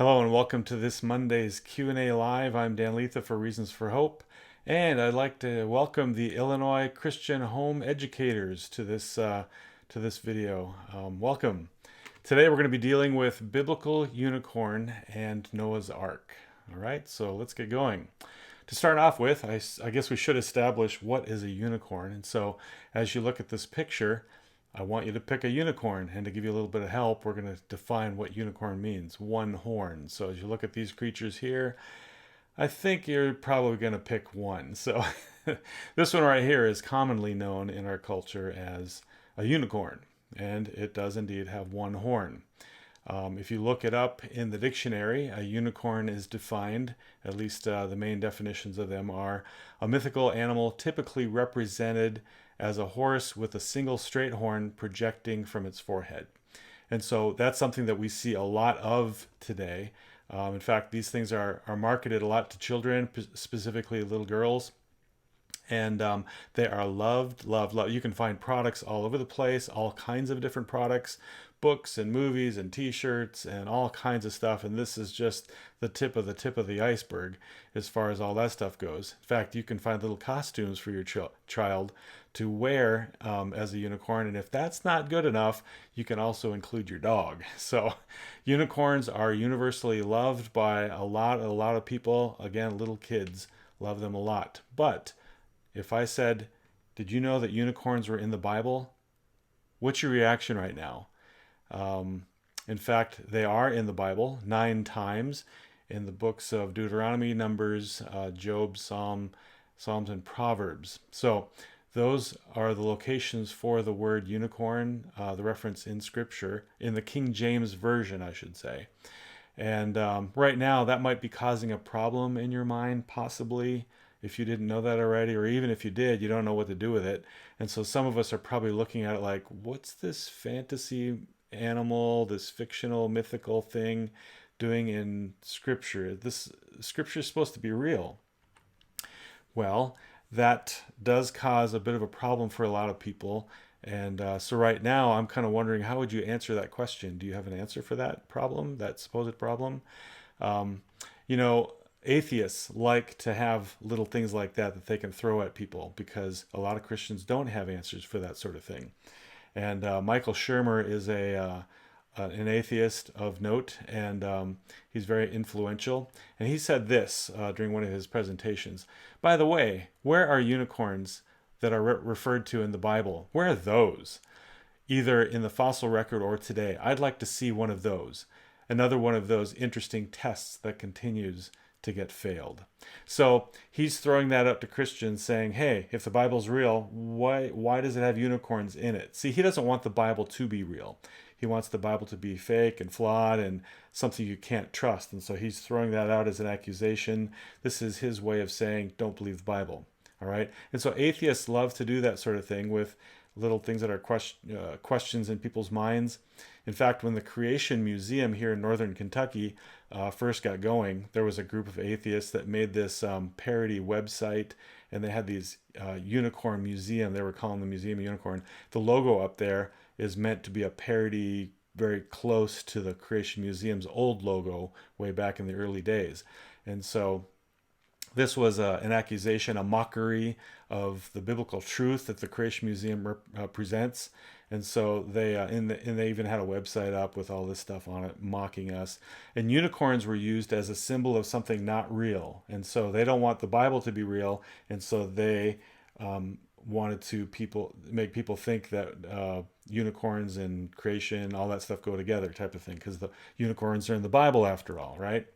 Hello and welcome to this Monday's Q&A Live. I'm Dan Lietha for Reasons for Hope, and I'd like to welcome the Illinois Christian Home Educators to this video. Welcome. Today we're going to be dealing with biblical unicorn and Noah's Ark. All right, so let's get going. To start off with, I guess we should establish what is a unicorn. And so as you look at this picture, I want you to pick a unicorn, and to give you a little bit of help, we're going to define what unicorn means. One horn. So as you look at these creatures here, I think you're probably going to pick one. So this one right here is commonly known in our culture as a unicorn, and it does indeed have one horn. If you look it up in the dictionary, a unicorn is defined, at least the main definitions of them are a mythical animal typically represented as a horse with a single straight horn projecting from its forehead. And so that's something that we see a lot of today. In fact, these things are marketed a lot to children, specifically little girls. And they are loved, loved, loved. You can find products all over the place, all kinds of different products, books and movies and t-shirts and all kinds of stuff. And this is just the tip of the iceberg as far as all that stuff goes. In fact, you can find little costumes for your child to wear as a unicorn. And if that's not good enough, you can also include your dog. So unicorns are universally loved by a lot of people. Again, little kids love them a lot. But if I said, did you know that unicorns were in the Bible? What's your reaction right now? In fact, they are in the Bible 9 times in the books of Deuteronomy, Numbers, Job, Psalms, and Proverbs. So those are the locations for the word unicorn, the reference in Scripture, in the King James Version, I should say. And right now, that might be causing a problem in your mind, possibly, if you didn't know that already, or even if you did, you don't know what to do with it. And so some of us are probably looking at it like, what's this fantasy animal, this fictional, mythical thing doing in Scripture? This Scripture is supposed to be real. Well, that does cause a bit of a problem for a lot of people. And so right now, I'm kind of wondering, how would you answer that question? Do you have an answer for that problem, that supposed problem? Um, you know, Atheists like to have little things like that they can throw at people, because a lot of Christians don't have answers for that sort of thing. And Michael Shermer is an atheist of note, and he's very influential. And he said this during one of his presentations. By the way, where are unicorns that are referred to in the Bible? Where are those? Either in the fossil record or today. I'd like to see one of those. Another one of those interesting tests that continues to get failed. So he's throwing that up to Christians, saying, hey, if the Bible's real, why does it have unicorns in it? See, he doesn't want the Bible to be real. He wants the Bible to be fake and flawed and something you can't trust. And so he's throwing that out as an accusation. This is his way of saying, don't believe the Bible. All right. And so atheists love to do that sort of thing with little things that are questions in people's minds. In fact, when the Creation Museum here in northern Kentucky first got going, there was a group of atheists that made this parody website, and they had these unicorn museum. They were calling the Museum of Unicorn. The logo up there is meant to be a parody very close to the Creation Museum's old logo way back in the early days. And so this was an accusation, a mockery of the biblical truth that the Creation Museum presents. And so they even had a website up with all this stuff on it, mocking us. And unicorns were used as a symbol of something not real. And so they don't want the Bible to be real. And so they wanted to make people think that unicorns and creation, all that stuff go together, type of thing, because the unicorns are in the Bible after all, right?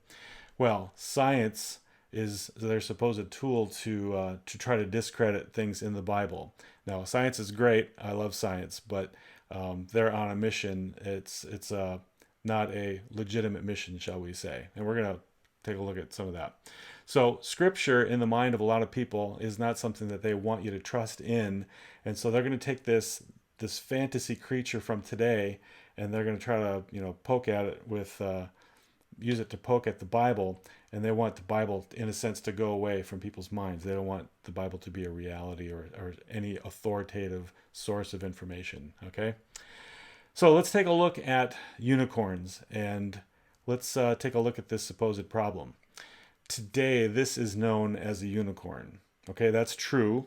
Well, science is their supposed tool to try to discredit things in the Bible. Now, science is great. I love science, but they're on a mission. It's not a legitimate mission, shall we say? And we're going to take a look at some of that. So, Scripture, in the mind of a lot of people, is not something that they want you to trust in, and so they're going to take this fantasy creature from today, and they're going to try to poke at it with use it to poke at the Bible, and they want the Bible, in a sense, to go away from people's minds. They don't want the Bible to be a reality or any authoritative source of information, okay? So let's take a look at unicorns and let's take a look at this supposed problem. Today, this is known as a unicorn. Okay, that's true.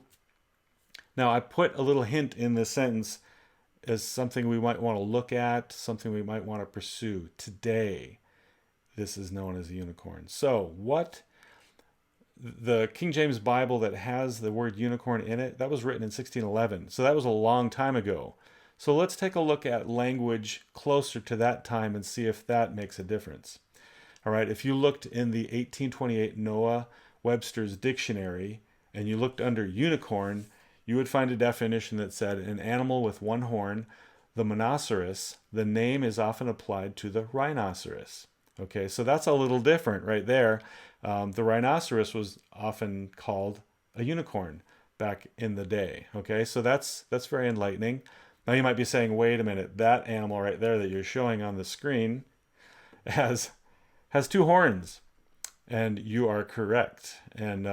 Now, I put a little hint in this sentence as something we might want to look at, something we might want to pursue. Today, this is known as a unicorn. So, what the King James Bible that has the word unicorn in it, that was written in 1611. So that was a long time ago. So let's take a look at language closer to that time and see if that makes a difference. All right, if you looked in the 1828 Noah Webster's dictionary and you looked under unicorn, you would find a definition that said an animal with one horn, the monoceros. The name is often applied to the rhinoceros. Okay, so that's a little different right there. The rhinoceros was often called a unicorn back in the day. Okay, so that's very enlightening. Now you might be saying, wait a minute, that animal right there that you're showing on the screen has two horns, and you are correct. And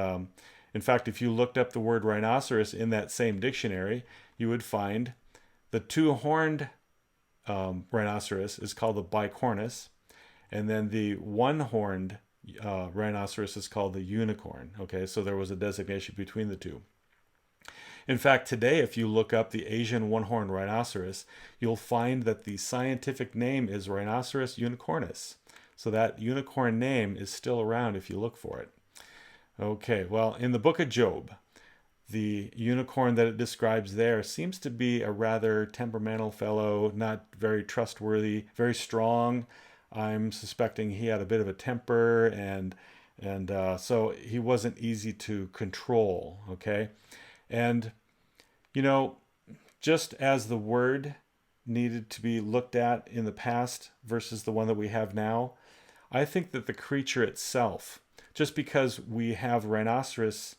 in fact, if you looked up the word rhinoceros in that same dictionary, you would find the two-horned rhinoceros is called the bicornus, and then the one-horned rhinoceros is called the unicorn. Okay, so there was a designation between the two. In fact, today, if you look up the Asian one-horned rhinoceros, you'll find that the scientific name is Rhinoceros unicornis. So that unicorn name is still around if you look for it. Okay, well, in the book of Job, the unicorn that it describes there seems to be a rather temperamental fellow, not very trustworthy, very strong. I'm suspecting he had a bit of a temper, and so he wasn't easy to control. Okay, and you know, just as the word needed to be looked at in the past versus the one that we have now, I think that the creature itself, just because we have rhinos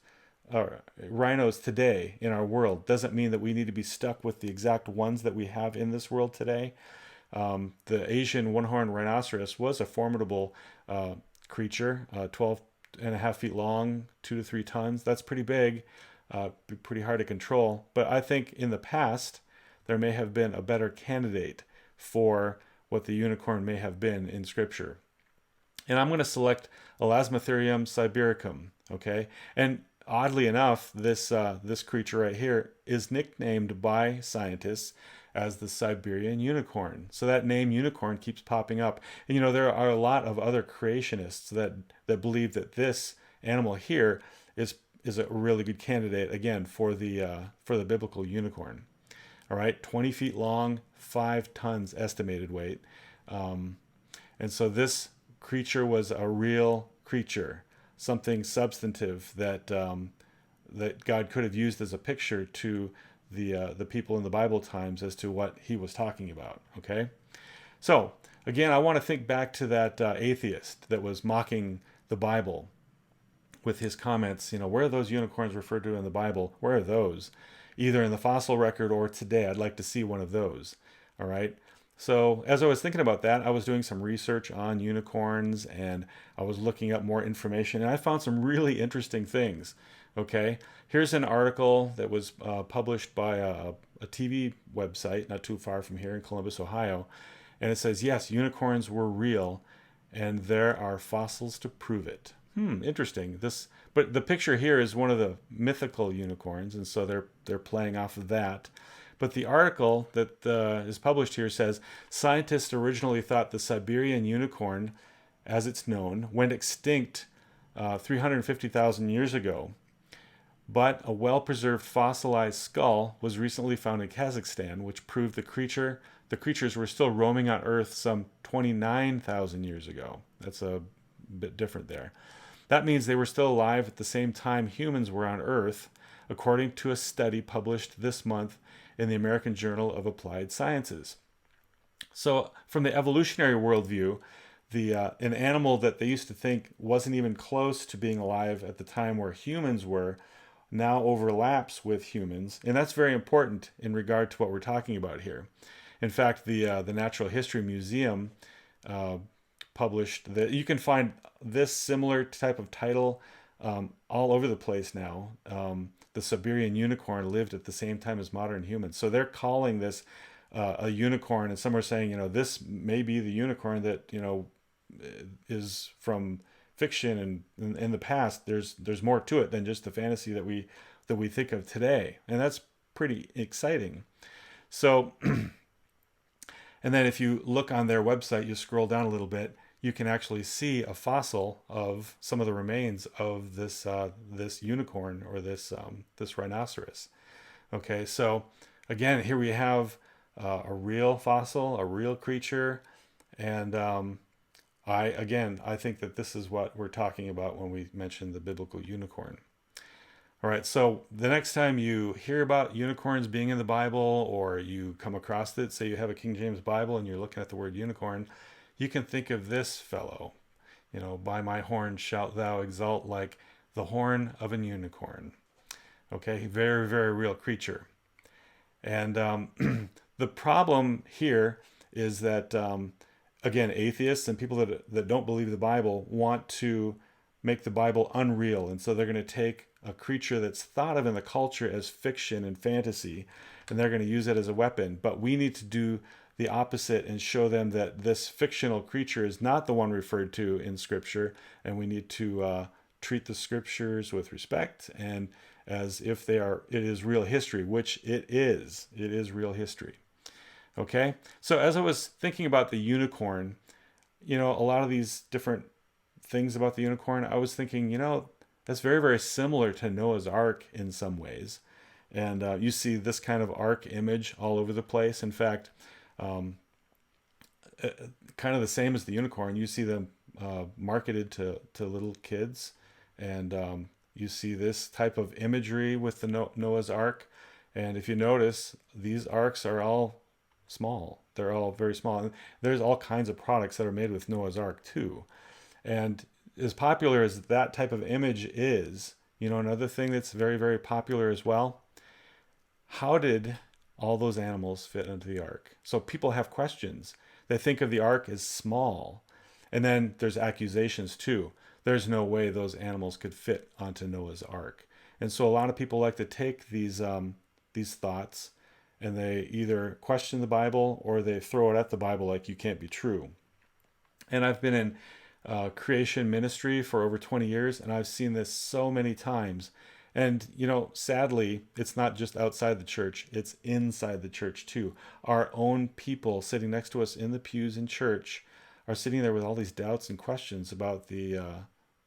today in our world, doesn't mean that we need to be stuck with the exact ones that we have in this world today. The Asian one-horned rhinoceros was a formidable creature, 12 and a half feet long, 2 to 3 tons. That's pretty big, pretty hard to control. But I think in the past, there may have been a better candidate for what the unicorn may have been in Scripture. And I'm going to select Elasmotherium sibericum, okay? And oddly enough, this creature right here is nicknamed by scientists as the Siberian unicorn. So that name unicorn keeps popping up. And you know, there are a lot of other creationists that believe that this animal here is a really good candidate again for the biblical unicorn. All right, 20 feet long, 5 tons estimated weight. And so this creature was a real creature, something substantive that that God could have used as a picture to the people in the Bible times as to what he was talking about. Okay, so again, I want to think back to that atheist that was mocking the Bible with his comments. You know, where are those unicorns referred to in the Bible? Where are those? Either in the fossil record or today. I'd like to see one of those. All right. So as I was thinking about that, I was doing some research on unicorns and I was looking up more information and I found some really interesting things. Okay, here's an article that was published by a TV website not too far from here in Columbus, Ohio. And it says, yes, unicorns were real and there are fossils to prove it. Interesting. But the picture here is one of the mythical unicorns, and so they're playing off of that. But the article that is published here says scientists originally thought the Siberian unicorn, as it's known, went extinct 350,000 years ago. But a well-preserved fossilized skull was recently found in Kazakhstan, which proved the creatures were still roaming on Earth some 29,000 years ago. That's a bit different there. That means they were still alive at the same time humans were on Earth, according to a study published this month in the American Journal of Applied Sciences. So from the evolutionary worldview, an animal that they used to think wasn't even close to being alive at the time where humans were now overlaps with humans, and that's very important in regard to what we're talking about here. In fact, the Natural History Museum published that you can find this similar type of title all over the place now. The Siberian unicorn lived at the same time as modern humans, so they're calling this a unicorn, and some are saying, you know, this may be the unicorn that, you know, is from fiction, and in the past there's more to it than just the fantasy that we think of today, and that's pretty exciting. So, and then if you look on their website, you scroll down a little bit, you can actually see a fossil of some of the remains of this unicorn, or this rhinoceros. Okay, so again, here we have a real fossil, a real creature, and I think that this is what we're talking about when we mention the biblical unicorn. All right, so the next time you hear about unicorns being in the Bible, or you come across it, say you have a King James Bible and you're looking at the word unicorn, you can think of this fellow. By my horn shalt thou exalt like the horn of an unicorn. Okay, very, very real creature. And the problem here is that, again, atheists and people that don't believe the Bible want to make the Bible unreal. And so they're going to take a creature that's thought of in the culture as fiction and fantasy, and they're going to use it as a weapon. But we need to do the opposite and show them that this fictional creature is not the one referred to in Scripture, and we need to treat the Scriptures with respect and as if it is real history, which it is. It is real history. Okay? So as I was thinking about the unicorn, a lot of these different things about the unicorn, I was thinking, that's very, very similar to Noah's Ark in some ways. And you see this kind of ark image all over the place. In fact, kind of the same as the unicorn, you see them marketed to little kids. And you see this type of imagery with the Noah's Ark. And if you notice, these arks are all small. They're all very small. And there's all kinds of products that are made with Noah's Ark too. And as popular as that type of image is, another thing that's very, very popular as well, how did all those animals fit into the ark? So people have questions. They think of the ark as small. And then there's accusations too. There's no way those animals could fit onto Noah's Ark. And so a lot of people like to take these thoughts, and they either question the Bible or they throw it at the Bible like you can't be true. And I've been in creation ministry for over 20 years, and I've seen this so many times. And, sadly, it's not just outside the church, it's inside the church too. Our own people sitting next to us in the pews in church are sitting there with all these doubts and questions about the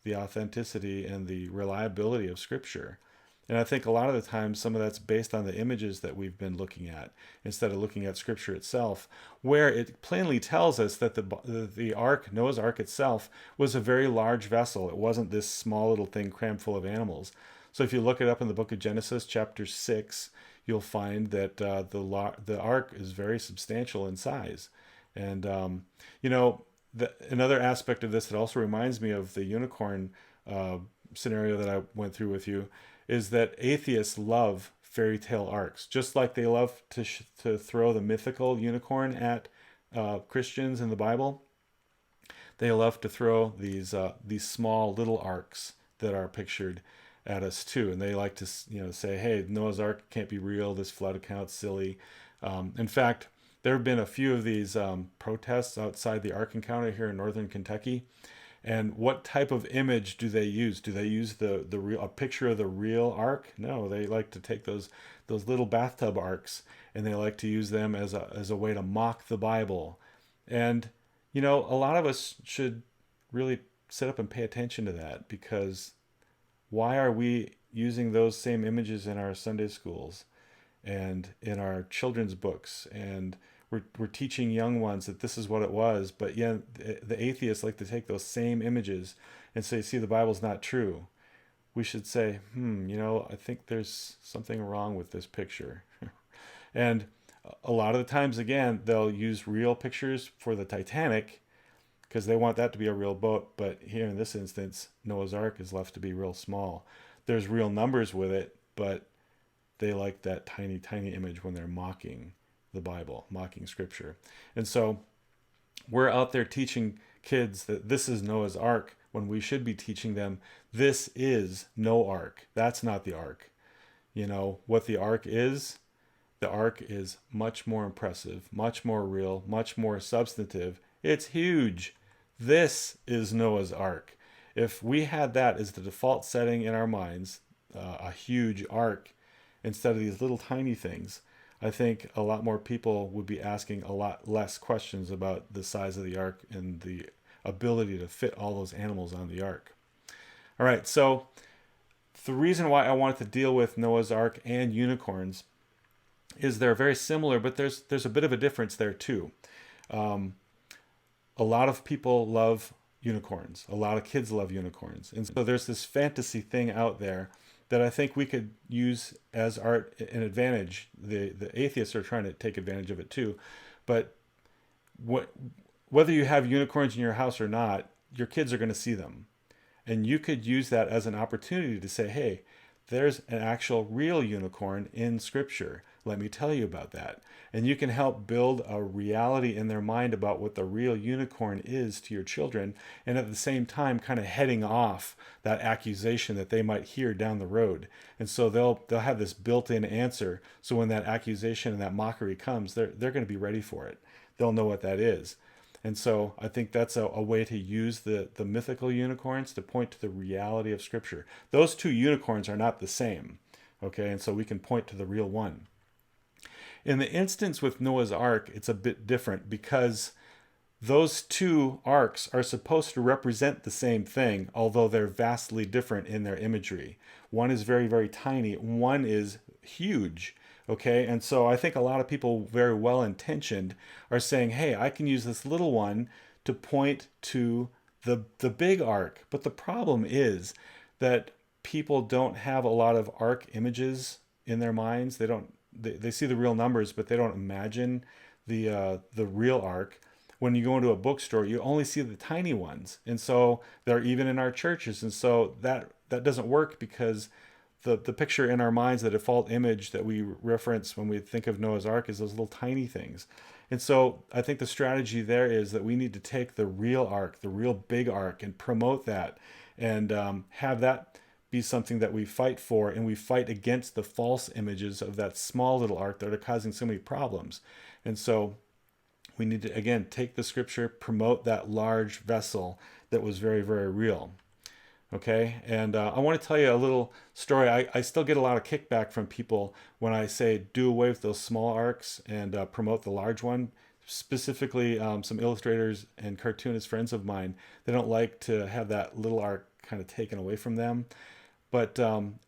authenticity and the reliability of Scripture. And I think a lot of the time some of that's based on the images that we've been looking at instead of looking at Scripture itself, where it plainly tells us that the ark, Noah's Ark itself, was a very large vessel. It wasn't this small little thing crammed full of animals. So if you look it up in the book of Genesis, chapter 6, you'll find that the ark is very substantial in size. And, another aspect of this that also reminds me of the unicorn scenario that I went through with you is that atheists love fairy tale arcs, just like they love to throw the mythical unicorn at Christians in the Bible. They love to throw these small little arcs that are pictured at us too, and they like to say, "Hey, Noah's Ark can't be real. This flood account's silly." In fact, there have been a few of these protests outside the Ark Encounter here in northern Kentucky. And what type of image do they use? Do they use a picture of the real ark? No, they like to take those little bathtub arks, and they like to use them as a way to mock the Bible. And a lot of us should really sit up and pay attention to that, because why are we using those same images in our Sunday schools and in our children's books? And we're teaching young ones that this is what it was, but the atheists like to take those same images and say, "See, the Bible's not true." We should say, I think there's something wrong with this picture. And a lot of the times, again, they'll use real pictures for the Titanic because they want that to be a real boat. But here in this instance, Noah's Ark is left to be real small. There's real numbers with it, but they like that tiny, tiny image when they're mocking the Bible, mocking Scripture. And so we're out there teaching kids that this is Noah's Ark when we should be teaching them this is no ark. That's not the ark. What the ark is? The ark is much more impressive, much more real, much more substantive. It's huge. This is Noah's Ark. If we had that as the default setting in our minds, a huge ark instead of these little tiny things, I think a lot more people would be asking a lot less questions about the size of the ark and the ability to fit all those animals on the ark. All right, so the reason why I wanted to deal with Noah's Ark and unicorns is they're very similar, but there's a bit of a difference there too. Um, a lot of people love unicorns. A lot of kids love unicorns. And so there's this fantasy thing out there that I think we could use as art an advantage. The atheists are trying to take advantage of it too. But what, whether you have unicorns in your house or not, your kids are going to see them. And you could use that as an opportunity to say, hey, there's an actual real unicorn in Scripture. Let me tell you about that. And you can help build a reality in their mind about what the real unicorn is to your children, and at the same time kind of heading off that accusation that they might hear down the road. And so they'll have this built-in answer. So when that accusation and that mockery comes, they're going to be ready for it. They'll know what that is. And so I think that's a way to use the mythical unicorns to point to the reality of Scripture. Those two unicorns are not the same, okay? And so we can point to the real one. In the instance with Noah's Ark, it's a bit different because those two arks are supposed to represent the same thing, although they're vastly different in their imagery. One is very, very tiny. One is huge. Okay, and so I think a lot of people, very well intentioned, are saying, hey, I can use this little one to point to the big ark. But the problem is that people don't have a lot of ark images in their minds. They see the real numbers, but they don't imagine the real ark. When you go into a bookstore, you only see the tiny ones, and so they're even in our churches, and so that doesn't work because the picture in our minds, the default image that we reference when we think of Noah's Ark is those little tiny things. And so I think the strategy there is that we need to take the real ark, the real big ark, and promote that and have that be something that we fight for, and we fight against the false images of that small little ark that are causing so many problems. And so we need to, again, take the Scripture, promote that large vessel that was very, very real. Okay, and I want to tell you a little story. I still get a lot of kickback from people when I say do away with those small arcs and promote the large one. Specifically, some illustrators and cartoonist friends of mine, they don't like to have that little arc kind of taken away from them. But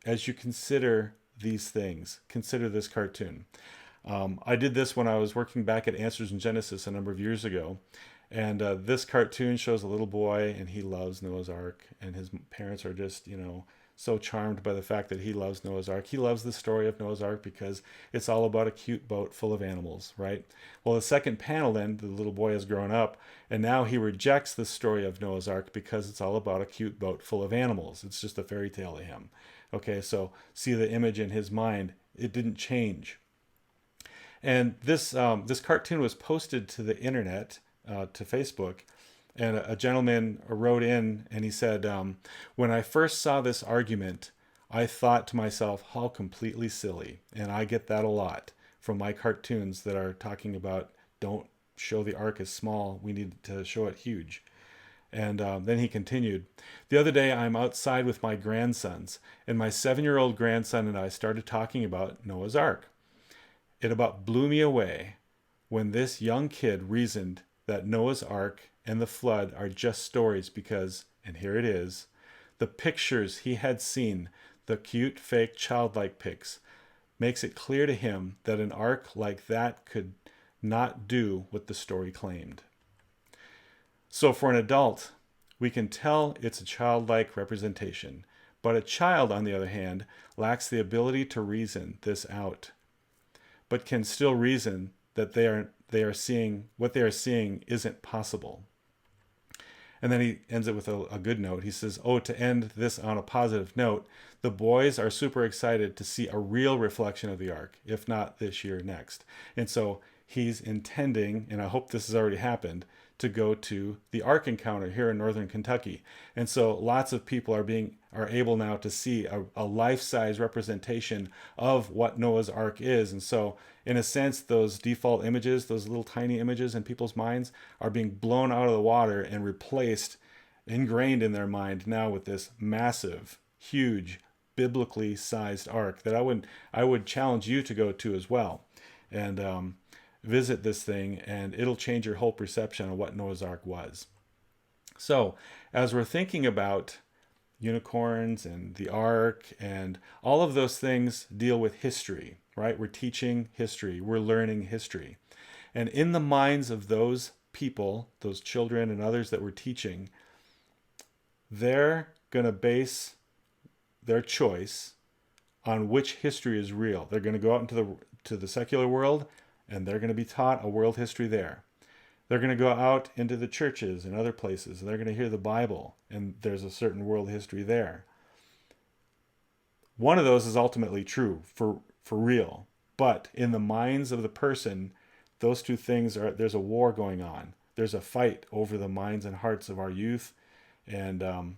as you consider these things, consider this cartoon. I did this when I was working back at Answers in Genesis a number of years ago. And this cartoon shows a little boy, and he loves Noah's Ark, and his parents are just, so charmed by the fact that he loves Noah's Ark. He loves the story of Noah's Ark because it's all about a cute boat full of animals, right? Well, the second panel then, the little boy has grown up, and now he rejects the story of Noah's Ark because it's all about a cute boat full of animals. It's just a fairy tale to him. Okay, so see the image in his mind. It didn't change. And this cartoon was posted to the internet, to Facebook, and a gentleman wrote in and he said, when I first saw this argument, I thought to myself, how completely silly. And I get that a lot from my cartoons that are talking about don't show the ark as small, we need to show it huge. And then he continued, the other day I'm outside with my grandsons, and my 7-year-old grandson and I started talking about Noah's Ark. It about blew me away when this young kid reasoned that Noah's Ark and the flood are just stories because, and here it is, the pictures he had seen, the cute, fake, childlike pics, makes it clear to him that an ark like that could not do what the story claimed. So for an adult, we can tell it's a childlike representation, but a child, on the other hand, lacks the ability to reason this out, but can still reason that they are seeing what they are seeing isn't possible. And then he ends it with a good note. He says, to end this on a positive note, the boys are super excited to see a real reflection of the ark, if not this year, next. And so he's intending, and I hope this has already happened, to go to the Ark encounter here in northern Kentucky. And so lots of people are able now to see a life-size representation of what Noah's Ark is. And so in a sense, those default images, those little tiny images in people's minds, are being blown out of the water and replaced, ingrained in their mind now with this massive, huge, biblically sized ark that I would challenge you to go to as well. And visit this thing, and it'll change your whole perception of what Noah's Ark was. So, as we're thinking about unicorns and the Ark and all of those things deal with history, right? We're teaching history, we're learning history. And in the minds of those people, those children and others that we're teaching, they're going to base their choice on which history is real. They're going to go out into the secular world, and they're going to be taught a world history there. They're going to go out into the churches and other places, and they're going to hear the Bible, and there's a certain world history there. One of those is ultimately true for real, but in the minds of the person, those two things there's a war going on. There's a fight over the minds and hearts of our youth, and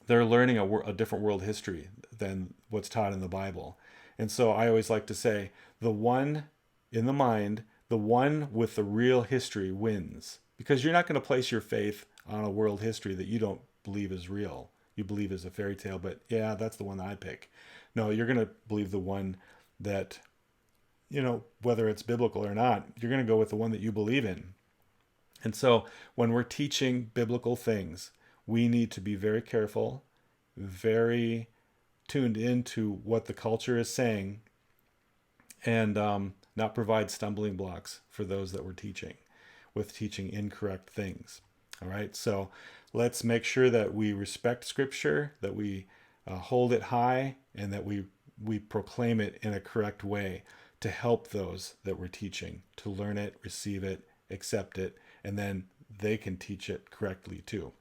they're learning a different world history than what's taught in the Bible. And so I always like to say, the one in the mind, the one with the real history wins. Because you're not going to place your faith on a world history that you don't believe is real. You believe is a fairy tale, but yeah, that's the one that I pick. No, you're going to believe the one that, whether it's biblical or not, you're going to go with the one that you believe in. And so when we're teaching biblical things, we need to be very careful, very tuned into what the culture is saying, and not provide stumbling blocks for those that we're teaching with teaching incorrect things. All right, so let's make sure that we respect Scripture, that we hold it high, and that we proclaim it in a correct way to help those that we're teaching to learn it, receive it, accept it, and then they can teach it correctly too.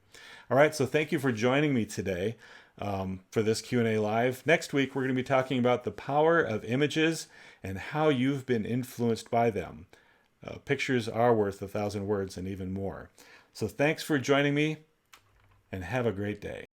All right, so thank you for joining me today for this Q&A Live. Next week, we're going to be talking about the power of images and how you've been influenced by them. Pictures are worth 1,000 words and even more. So thanks for joining me, and have a great day.